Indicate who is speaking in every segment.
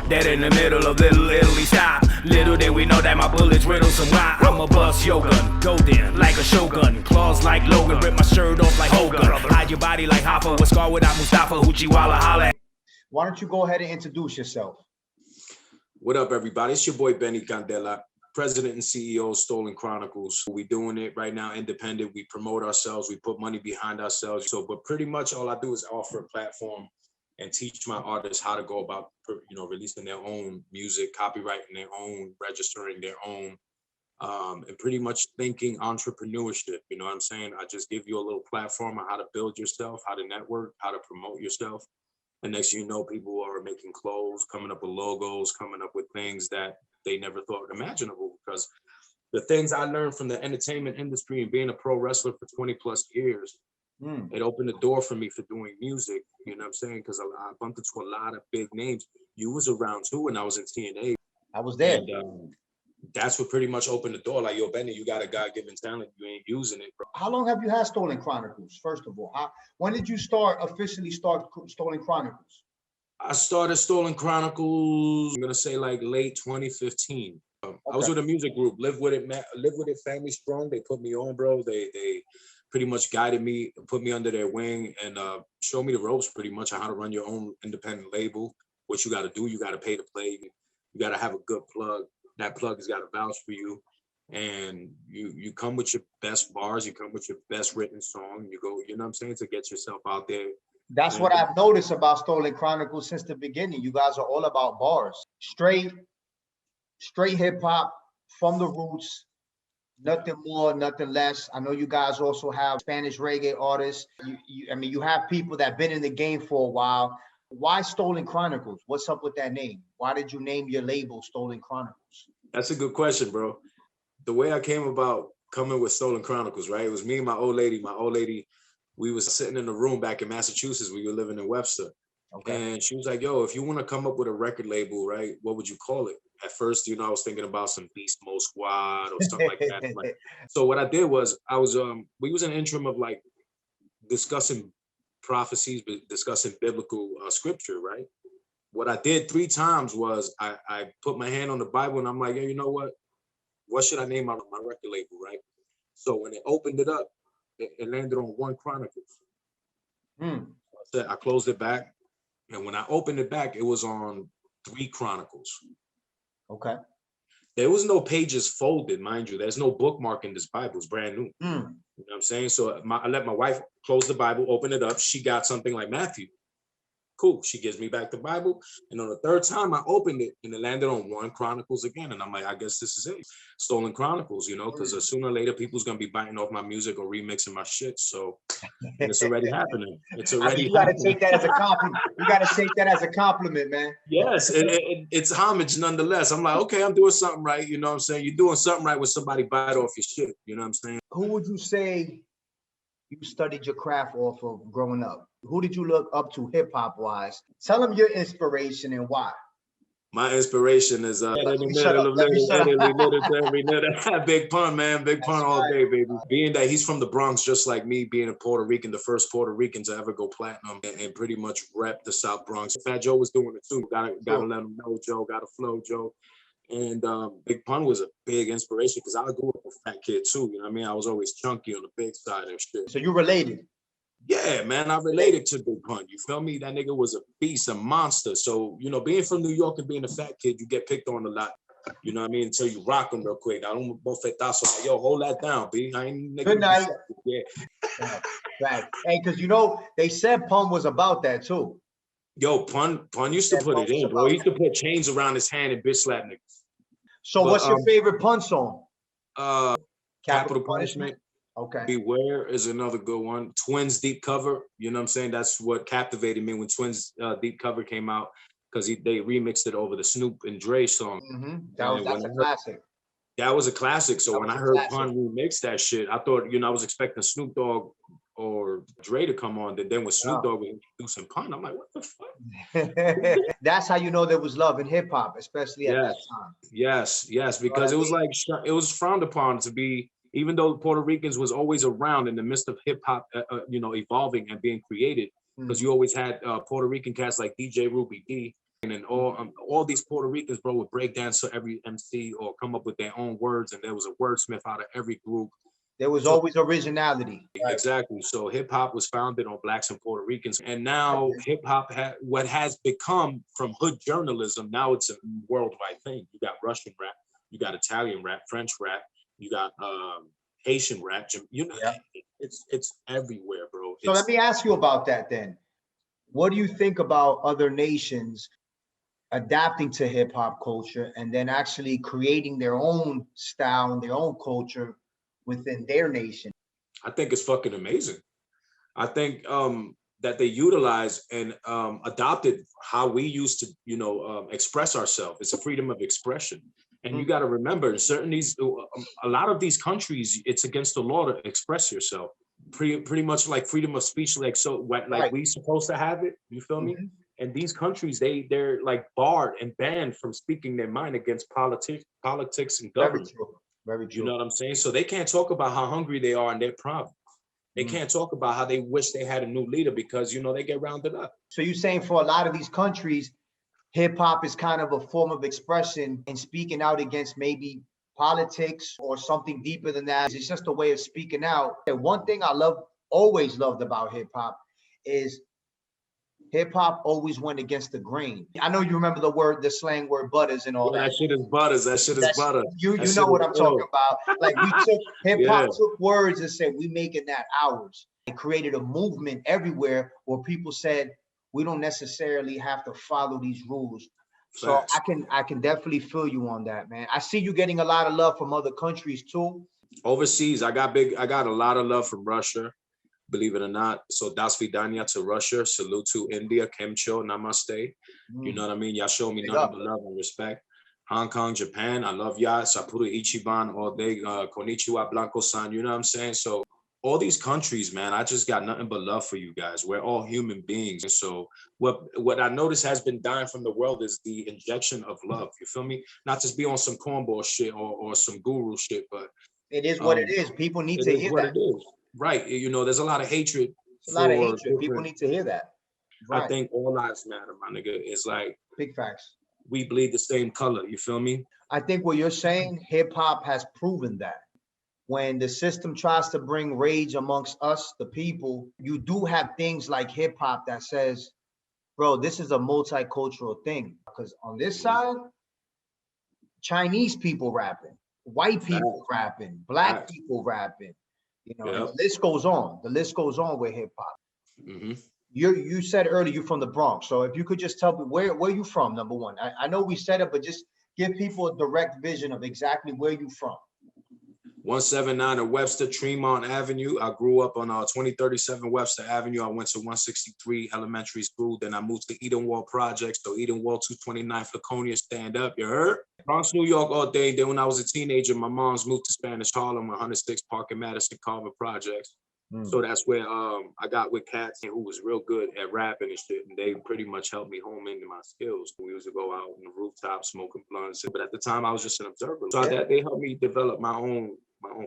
Speaker 1: Dead in the middle of Little Italy style. Little did we know that my bullets riddle some why. I'ma bust your gun, go then, like a shogun. Claws like Logan, rip my shirt off like Hogan. Hide your body like Hoffa, with scar without Mustafa, Hoochie Walla holla.
Speaker 2: Why don't you go ahead and introduce yourself?
Speaker 3: What up, everybody? It's your boy, Benny Candela, President and CEO of Stolen Chronicles. We doing it right now, independent. We promote ourselves. We put money behind ourselves. But pretty much all I do is offer a platform and teach my artists how to go about, releasing their own music, copywriting their own, registering their own, and pretty much thinking entrepreneurship. You know what I'm saying? I just give you a little platform on how to build yourself, how to network, how to promote yourself. And next thing you know, people are making clothes, coming up with logos, coming up with things that they never thought imaginable. Because the things I learned from the entertainment industry and being a pro wrestler for 20 plus years, it opened the door for me for doing music. You know what I'm saying? Because I bumped into a lot of big names. You was around too when I was in TNA.
Speaker 2: I was there.
Speaker 3: And that's what pretty much opened the door. Like, yo, Benny, you got a God-given talent. You ain't using it, bro.
Speaker 2: How long have you had Stolen Chronicles, first of all? When did you officially start Stolen Chronicles?
Speaker 3: I started Stolen Chronicles, I'm going to say like late 2015. Okay. I was with a music group, Live With It Family Strong. They put me on, bro. They pretty much guided me, put me under their wing, and showed me the ropes pretty much on how to run your own independent label. What you got to do, you got to pay to play. You got to have a good plug. That plug has got to vouch for you. And you come with your best bars, you come with your best written song, you go, you know what I'm saying, to get yourself out there.
Speaker 2: That's what I've noticed about Stolen Chronicles since the beginning. You guys are all about bars. Straight hip hop from the roots, nothing more, nothing less. I know you guys also have Spanish reggae artists. You have people that have been in the game for a while. Why Stolen Chronicles? What's up with that name? Why did you name your label Stolen Chronicles?
Speaker 3: That's a good question, bro. The way I came about coming with Stolen Chronicles, right? It was me and my old lady. My old lady, we was sitting in a room back in Massachusetts. We were living in Webster. Okay. And she was like, yo, if you want to come up with a record label, right, what would you call it? At first, I was thinking about some Beast Mode Squad or something like that. So what I did was we was in an interim of like discussing prophecies, discussing biblical scripture, right? What I did 3 times was I put my hand on the Bible and I'm like, yeah, you know what should I name my record label, right? So when it opened it up, it landed on 1 Chronicles. I closed it back, and when I opened it back, it was on 3 Chronicles.
Speaker 2: Okay.
Speaker 3: There was no pages folded, mind you. There's no bookmark in this Bible. It's brand new. You know what I'm saying? So I let my wife close the Bible, open it up. She got something like Matthew. Cool. She gives me back the Bible. And on the 3rd time, I opened it and it landed on 1 Chronicles again. And I'm like, I guess this is it. Stolen Chronicles, because sooner or later, people's going to be biting off my music or remixing my shit. So it's already happening. It's already
Speaker 2: you got to take that as a compliment. You got to take that as a compliment, man.
Speaker 3: Yes. It's homage nonetheless. I'm like, okay, I'm doing something right. You know what I'm saying? You're doing something right when somebody bite off your shit. You know what I'm saying?
Speaker 2: Who would you say you studied your craft off of growing up? Who did you look up to hip hop wise? Tell them your inspiration and why.
Speaker 3: My inspiration is Big Pun, man. Big Pun all day, baby. Being that he's from the Bronx, just like me, being a Puerto Rican, the first Puerto Rican to ever go platinum and pretty much rep the South Bronx. Fat Joe was doing it too. Gotta let him know, Joe. Gotta flow, Joe. And Big Pun was a big inspiration because I grew up a fat kid too. You know what I mean? I was always chunky on the big side and shit.
Speaker 2: So you related?
Speaker 3: Yeah, man, I related to Big Pun. You feel me? That nigga was a beast, a monster. So, being from New York and being a fat kid, you get picked on a lot. You know what I mean? Until you rock them real quick. I don't bofetazo. Yo, hold that down, B. I ain't nigga.
Speaker 2: Good night.
Speaker 3: Yeah.
Speaker 2: Right. Hey, because they said Pun was about that too.
Speaker 3: Yo, Pun used to put it in, bro. He used to put chains around his hand and bitch slap niggas.
Speaker 2: So what's your favorite Pun song?
Speaker 3: Capital Punishment.
Speaker 2: Okay.
Speaker 3: Beware is another good one. Twins Deep Cover. You know what I'm saying? That's what captivated me when Twins Deep Cover came out, because they remixed it over the Snoop and Dre song.
Speaker 2: That's a classic.
Speaker 3: That was a classic. So when I heard Pun remix that shit, I thought, I was expecting Snoop Dogg or Dre to come on. Then when Snoop Dogg was introducing Pun, I'm like, what the fuck?
Speaker 2: That's how you know there was love in hip hop, especially at that time.
Speaker 3: Yes, because it was like, it was frowned upon to be, even though Puerto Ricans was always around in the midst of hip hop, evolving and being created, because you always had Puerto Rican cats like DJ Ruby D And all these Puerto Ricans, bro, would break dance to every MC or come up with their own words. And there was a wordsmith out of every group.
Speaker 2: There was always originality. Right?
Speaker 3: Exactly. So hip hop was founded on Blacks and Puerto Ricans. And now hip hop, what has become from hood journalism, now it's a worldwide thing. You got Russian rap, you got Italian rap, French rap, you got Haitian rap. You know, it's everywhere, bro.
Speaker 2: So let me ask you about that then. What do you think about other nations adapting to hip hop culture and then actually creating their own style and their own culture within their nation?
Speaker 3: I think it's fucking amazing. I think that they utilize and adopted how we used to, express ourselves. It's a freedom of expression. And you got to remember, a lot of these countries, it's against the law to express yourself. Pretty much like freedom of speech, we supposed to have it. You feel me? And these countries, they're like barred and banned from speaking their mind against politics and government.
Speaker 2: Very true. Very true.
Speaker 3: You know what I'm saying? So they can't talk about how hungry they are in their province. They can't talk about how they wish they had a new leader because, they get rounded up. So
Speaker 2: you're saying for a lot of these countries, hip hop is kind of a form of expression and speaking out against maybe politics or something deeper than that. It's just a way of speaking out. And one thing I always loved about hip hop is hip hop always went against the grain. I know you remember the slang word butters and all that.
Speaker 3: That shit is butters. That shit is butter.
Speaker 2: You know what I'm talking about. Like we took hip hop took words and said we making that ours. It created a movement everywhere where people said we don't necessarily have to follow these rules. So I can definitely feel you on that, man. I see you getting a lot of love from other countries too.
Speaker 3: Overseas, I got a lot of love from Russia, believe it or not. So das vidanya to Russia, salute to India, Kemcho, namaste. You know what I mean? Y'all show me nothing but love and respect. Hong Kong, Japan, I love y'all. Sapporo Ichiban all day, konnichiwa, blanco-san, you know what I'm saying? So all these countries, man, I just got nothing but love for you guys. We're all human beings. And so what I notice has been dying from the world is the injection of love. You feel me? Not just be on some cornball shit or some guru shit, but
Speaker 2: it is what it is. People need to hear that.
Speaker 3: It is. Right. There's a lot of hatred.
Speaker 2: People need to hear that.
Speaker 3: Right. I think all lives matter, my nigga. It's like
Speaker 2: big facts.
Speaker 3: We bleed the same color. You feel me?
Speaker 2: I think what you're saying, hip hop has proven that. When the system tries to bring rage amongst us, the people, you do have things like hip hop that says, bro, this is a multicultural thing. Because on this side, Chinese people rapping, white people rapping, black people rapping, the list goes on. The list goes on with hip hop. You said earlier you're from the Bronx. So if you could just tell me where you from, number one. I know we said it, but just give people a direct vision of exactly where you from.
Speaker 3: 179 of Webster, Tremont Avenue. I grew up on 2037 Webster Avenue. I went to 163 elementary school. Then I moved to Edenwald Projects. So Edenwald 229 Laconia, stand up. You heard? Bronx, New York all day. Then when I was a teenager, my mom's moved to Spanish Harlem, 106 Park and Madison Carver Projects. So that's where I got with cats who was real good at rapping and shit. And they pretty much helped me home into my skills. We used to go out on the rooftop smoking blunts. But at the time, I was just an observer. So they helped me develop my own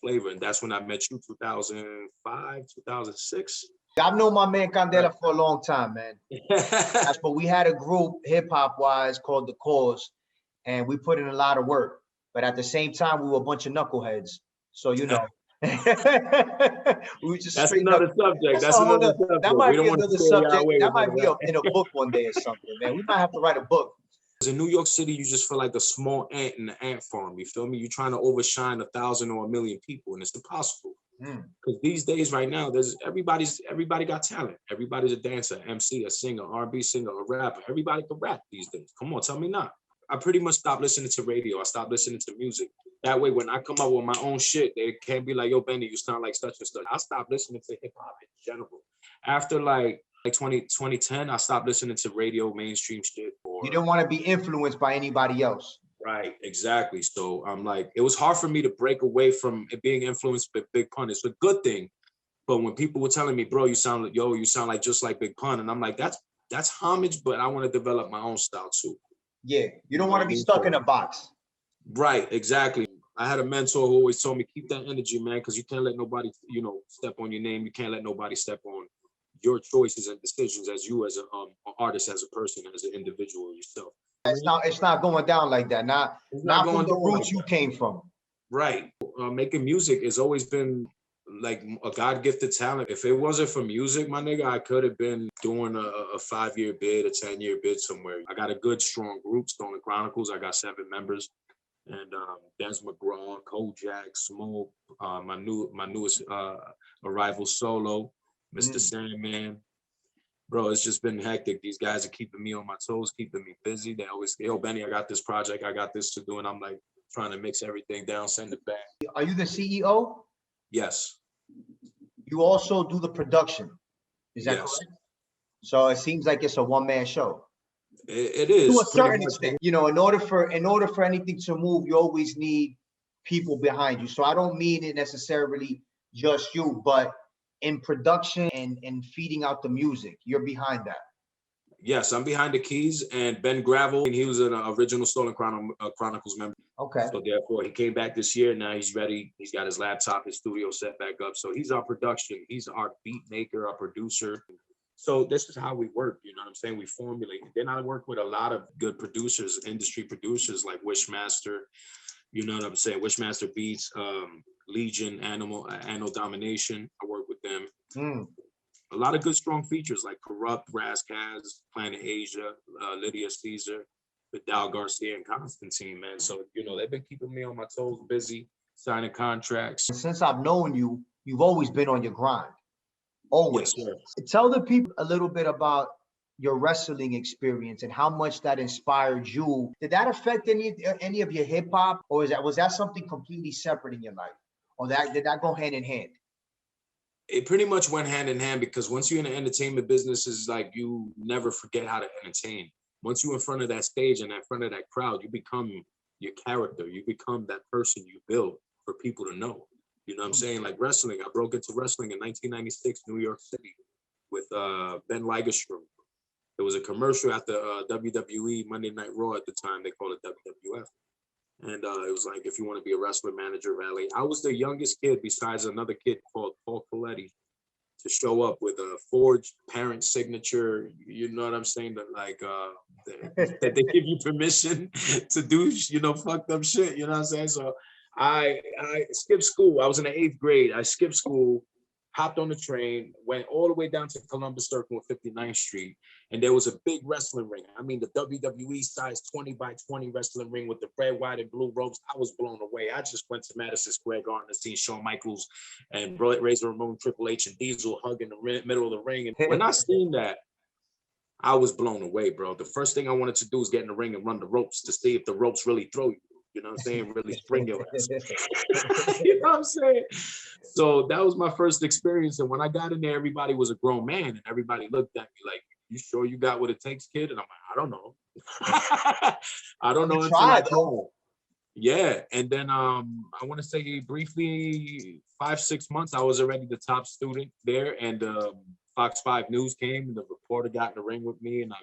Speaker 3: flavor. And that's when I met you, 2005, 2006.
Speaker 2: I've known my man Candela for a long time, man. That's what we had a group hip-hop wise called The Cause, and we put in a lot of work. But at the same time, we were a bunch of knuckleheads. So, we just
Speaker 3: that's another subject.
Speaker 2: That might be another subject. That might be in a book one day or something, man. We might have to write a book.
Speaker 3: In New York City, you just feel like a small ant in the ant farm. You feel me? You're trying to overshine 1,000 or 1,000,000 people, and it's impossible. Because these days, right now, everybody got talent. Everybody's a dancer, MC, a singer, R&B singer, a rapper. Everybody can rap these days. Come on, tell me not. I pretty much stopped listening to radio. I stopped listening to music. That way, when I come up with my own shit, they can't be like, yo, Benny, you sound like such and such. I stopped listening to hip hop in general. After like 2010, I stopped listening to radio, mainstream shit.
Speaker 2: You didn't want to be influenced by anybody else.
Speaker 3: Right, exactly. So I'm like, it was hard for me to break away from it being influenced by Big Pun. It's a good thing. But when people were telling me, bro, you sound like just like Big Pun. And I'm like, that's homage, but I want to develop my own style too.
Speaker 2: Yeah, you don't want to be stuck in a box.
Speaker 3: Right, exactly. I had a mentor who always told me, keep that energy, man, because you can't let nobody, step on your name. You can't let nobody step on your choices and decisions as you as an artist, as a person, as an individual yourself.
Speaker 2: It's not going down like that.
Speaker 3: It's
Speaker 2: Not
Speaker 3: going
Speaker 2: from the
Speaker 3: down
Speaker 2: roots
Speaker 3: like
Speaker 2: you
Speaker 3: that.
Speaker 2: came from.
Speaker 3: Right. Making music has always been like a God-gifted talent. If it wasn't for music, my nigga, I could have been doing a 5-year bid, a 10-year bid somewhere. I got a good, strong group, Stolen Chronicles. I got 7 members. And Des McGraw, Kojak, Smoke, my newest arrival Solo, Mr. Sandman. Bro, it's just been hectic. These guys are keeping me on my toes, keeping me busy. They always say, yo, Benny, I got this project, I got this to do. And I'm like trying to mix everything down, send it back.
Speaker 2: Are you the CEO?
Speaker 3: Yes.
Speaker 2: You also do the production. Is that
Speaker 3: Yes.
Speaker 2: correct? So it seems like it's a one-man show.
Speaker 3: It is.
Speaker 2: To a certain extent. You know, in order for anything to move, you always need people behind you. So I don't mean it necessarily just you, but in production and feeding out the music, you're behind that.
Speaker 3: Yes, I'm behind the keys, and Ben Gravel, he was an original Stolen Chronicles member.
Speaker 2: Okay.
Speaker 3: So therefore, he came back this year. Now he's ready. He's got his laptop, his studio set back up. So he's our production. He's our beat maker, our producer. So this is how we work. You know what I'm saying? We formulate. Then I work with a lot of good producers, industry producers like Wishmaster. You know what I'm saying? Wishmaster Beats, Legion, Animal Domination. I work with them. A lot of good, strong features like Corrupt, Razzcaz, Planet Asia, Lydia Caesar, Vidal Garcia, and Constantine, man. So, you know, they've been keeping me on my toes, busy, signing contracts.
Speaker 2: Since I've known you, you've always been on your grind. Always.
Speaker 3: Yes, sir.
Speaker 2: Tell the people a little bit about your wrestling experience and how much that inspired you. Did that affect any of your hip hop, or was that something completely separate in your life, or did that go hand in hand?
Speaker 3: It pretty much went hand in hand, because once you're in the entertainment business, it's like you never forget how to entertain. Once you're in front of that stage and in front of that crowd, you become your character. You become that person you build for people to know. You know what I'm saying? Like wrestling, I broke into wrestling in 1996, New York City, with Ben Ligestrom. It was a commercial at the WWE Monday Night Raw at the time. They called it WWF. And it was like, if you want to be a wrestler, manager, valet. I was the youngest kid besides another kid called Paul Coletti to show up with a forged parent signature. You know what I'm saying? That like that they give you permission to do, you know, fucked up shit. You know what I'm saying? So I skipped school. I was in the 8th grade. I skipped school, hopped on the train, went all the way down to Columbus Circle on 59th Street. And there was a big wrestling ring. I mean, the WWE size 20 by 20 wrestling ring with the red, white, and blue ropes. I was blown away. I just went to Madison Square Garden to see Shawn Michaels and Razor Ramon, Triple H, and Diesel hugging the middle of the ring. And when I seen that, I was blown away, bro. The first thing I wanted to do was get in the ring and run the ropes to see if the ropes really throw you. You know what I'm saying? Really spring your ass. You know what I'm saying? So that was my first experience. And when I got in there, everybody was a grown man. And everybody looked at me like, you sure you got what it takes, kid? And I'm like, I don't know. I don't know until I try. Yeah. And then I want to say briefly, 5-6 months, I was already the top student there. And Fox 5 News came and the reporter got in the ring with me, and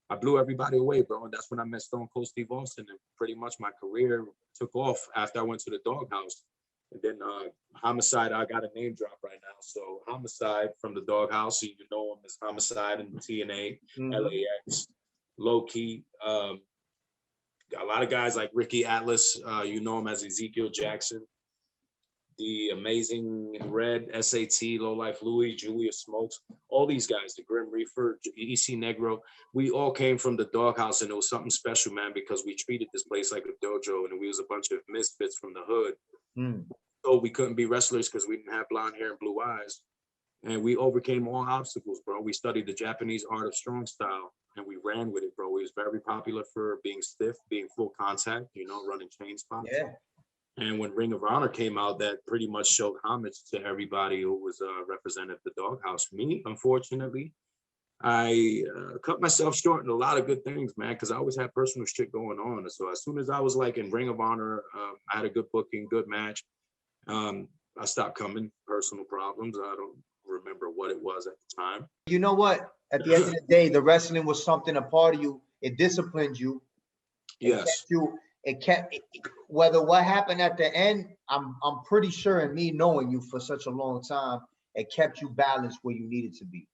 Speaker 3: I blew everybody away, bro. And that's when I met Stone Cold Steve Austin, and pretty much my career took off after I went to the Doghouse. And then Homicide, I got a name drop right now. So Homicide from the Doghouse, so you know him as Homicide in TNA, LAX, Low Key. Got a lot of guys like Ricky Atlas, you know him as Ezekiel Jackson. The Amazing Red, SAT, Low Life Louie, Julius Smokes, all these guys, the Grim Reaper, EC Negro, we all came from the Doghouse, and it was something special, man, because we treated this place like a dojo, and we was a bunch of misfits from the hood. So we couldn't be wrestlers because we didn't have blonde hair and blue eyes. And we overcame all obstacles, bro. We studied the Japanese art of strong style, and we ran with it, bro. We was very popular for being stiff, being full contact, you know, running chain spots.
Speaker 2: Yeah.
Speaker 3: And when Ring of Honor came out, that pretty much showed homage to everybody who was represented the Doghouse. Me, unfortunately, I cut myself short in a lot of good things, man, because I always had personal shit going on. So as soon as I was like in Ring of Honor, I had a good booking, good match. I stopped coming, personal problems. I don't remember what it was at the time.
Speaker 2: You know what? At the end of the day, the wrestling was something, a part of you. It disciplined you.
Speaker 3: Yes.
Speaker 2: It kept, whether what happened at the end, I'm pretty sure, and me knowing you for such a long time, it kept you balanced where you needed to be.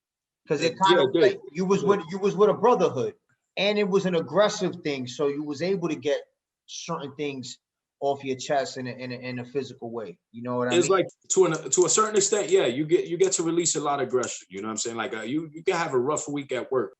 Speaker 2: Because it kind
Speaker 3: Yeah,
Speaker 2: of like you was with a brotherhood, and it was an aggressive thing, so you was able to get certain things off your chest in a physical way. You know what I mean?
Speaker 3: It's like to a certain extent, yeah. You get to release a lot of aggression. You know what I'm saying? Like you can have a rough week at work.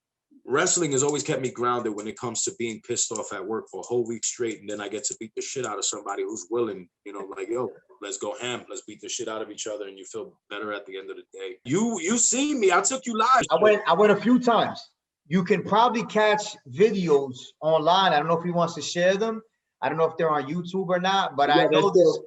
Speaker 3: Wrestling has always kept me grounded when it comes to being pissed off at work for a whole week straight, and then I get to beat the shit out of somebody who's willing, you know, like, yo, let's go ham, let's beat the shit out of each other, and you feel better at the end of the day. You see me, I took you live.
Speaker 2: I went a few times. You can probably catch videos online. I don't know if he wants to share them. I don't know if they're on YouTube or not, but I know this.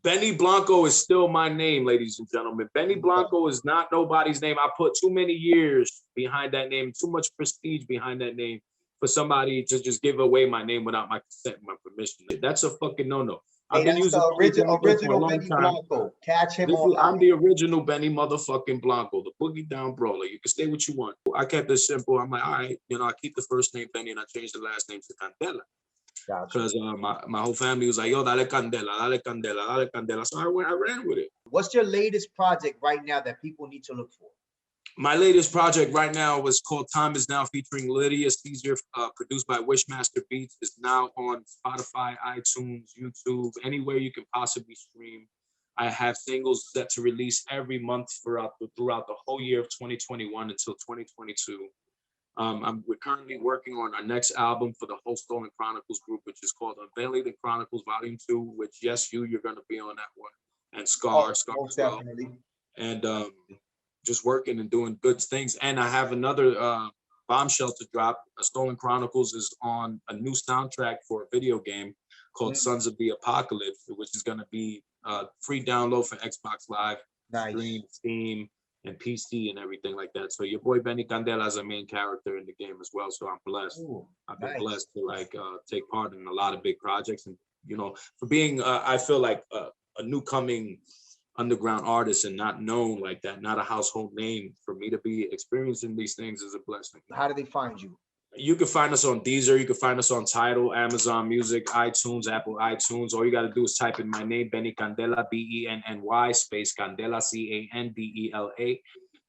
Speaker 3: Benny Blanco is still my name, ladies and gentlemen. Benny Blanco is not nobody's name. I put too many years behind that name, too much prestige behind that name for somebody to just give away my name without my consent and my permission. That's a fucking no-no. I've been using
Speaker 2: the original Benny Blanco. Catch him on.
Speaker 3: I'm the original Benny motherfucking Blanco, the boogie down brawler. You can stay what you want. I kept it simple. I'm like, all right, you know, I keep the first name Benny and I changed the last name to Candela. Because my whole family was like, yo, dale candela, dale candela, dale candela. So I ran with it.
Speaker 2: What's your latest project right now that people need to look for?
Speaker 3: My latest project right now was called Time Is Now, featuring Lydia Caesar, produced by Wishmaster Beats. It's now on Spotify, iTunes, YouTube, anywhere you can possibly stream. I have singles set to release every month throughout the whole year of 2021 until 2022. We're currently working on our next album for the whole Stolen Chronicles group, which is called Unveiling the Chronicles Volume 2, which, yes, you're going to be on that one. And Scar as well.
Speaker 2: Definitely.
Speaker 3: And just working and doing good things. And I have another bombshell to drop. Stolen Chronicles is on a new soundtrack for a video game called Sons of the Apocalypse, which is going to be free download for Xbox Live, Stream, Steam, and PC and everything like that. So your boy Benny Candela is a main character in the game as well. So I'm blessed. I've been blessed to take part in a lot of big projects, and you know, for being I feel like a new coming underground artist and not known like that, not a household name, for me to be experiencing these things is a blessing.
Speaker 2: How do they find you?
Speaker 3: You can find us on Deezer. You can find us on Tidal, Amazon Music, iTunes, Apple iTunes. All you got to do is type in my name, Benny Candela, Benny, space Candela, Candela.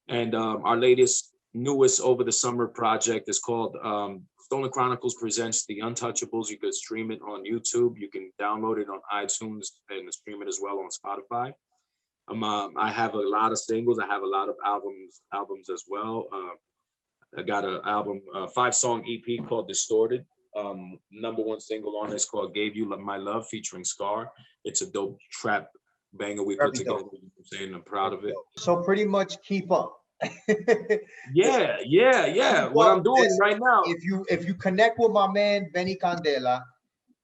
Speaker 3: And our newest over the summer project is called Stolen Chronicles Presents The Untouchables. You could stream it on YouTube. You can download it on iTunes and stream it as well on Spotify. I have a lot of singles. I have a lot of albums as well. I got an album, 5-song EP called Distorted. #1 single on it is called Gave You My Love featuring Scar. It's a dope trap banger we put together. I'm saying I'm proud of it.
Speaker 2: So pretty much keep up.
Speaker 3: Yeah. What I'm doing right now.
Speaker 2: If you connect with my man Benny Candela,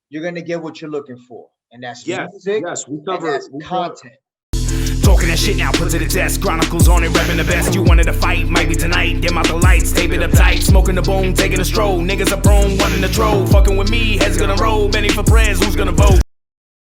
Speaker 2: you're gonna get what you're looking for, and that's music.
Speaker 3: Yes, we cover
Speaker 2: content.
Speaker 1: Talking that shit now, put to the test. Chronicles on it, repping the best. You wanted to fight, might be tonight. Dim out the lights, tape it up tight. Smoking the bone, taking a stroll. Niggas are prone, one in the troll. Fucking with me, heads gonna roll. Benny for prayers, who's gonna vote?